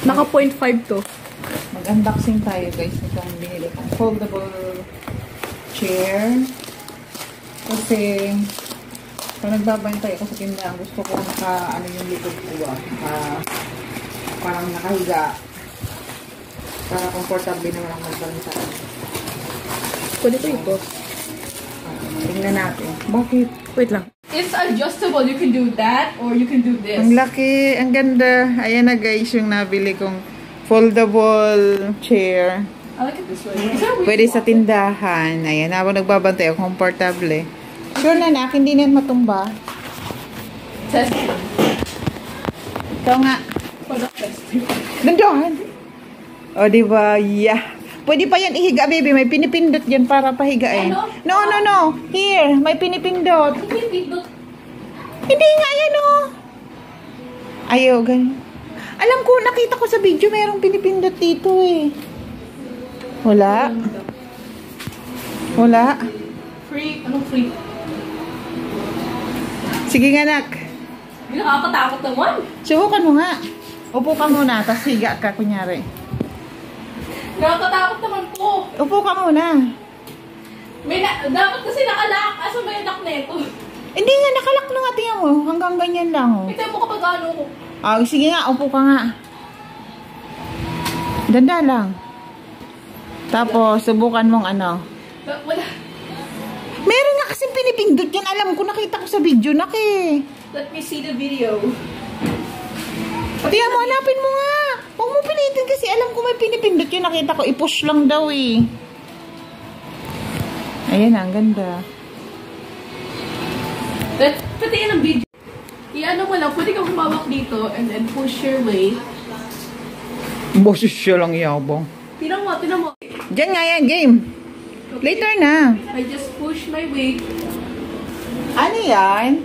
Naka 0.5 to. Mag-unboxing tayo guys. Itong binili kong foldable chair. Kasi kung nagbabantay ako sa tindahan, gusto ko ano yung likod ko. Parang nakahiga. Para comfortable naman ang magbantay. Pwede ko ito. Tingnan natin. Bakit? Wait lang. It's adjustable. You can do that or you can do this. Ang laki. Ang ganda. Ayan na guys yung nabili kong foldable chair. I like it this way. Pwede sa tindahan. Ayan. Habang nagbabantay ako, comfortable. Sure na nak, hindi na matumba. Testing. Ito nga. Nandoon. O, diba? Yeah. Pwede pa yan ihiga, baby. May pinipindot yan para pahigain. No, no, no. Here. May pinipindot. Hindi nga yan, oh. Ayaw, ganyan. Alam ko, nakita ko sa video, mayroong pinipindot dito, eh. Wala. Wala. Free. Anong free? Sige nga, nak. Hindi nakakatakot naman. Subukan mo nga. Upo ka muna, tapos higa ka, kunyari. Nakakatakot naman po. Upo ka muna. Dapat kasi nakalak. Asa ba yung lock na ito? Hindi nga, nakalak na nga. Tingnan mo. Hanggang ganyan lang. Oh. Ito mo kapag ano ko. Ah, sige nga, upo ka nga. Ganda lang. Tapos, subukan mong ano. Wala. Meron nga kasi pinipindot yan. Alam ko, nakita ko sa video. Let me see the video. Tingnan mo, hanapin mo nga. Huwag mo pilitin kasi alam ko may pinipindot yun. Nakita ko, i-push lang daw eh. Ayan, ang ganda. Pati yan ang video. I-ano mo lang, pwede kang humawak dito and then push your way. Boses siya lang yabang. Tinan mo. Diyan nga yan, game. Okay. Later na. I just push my way. Ano yan?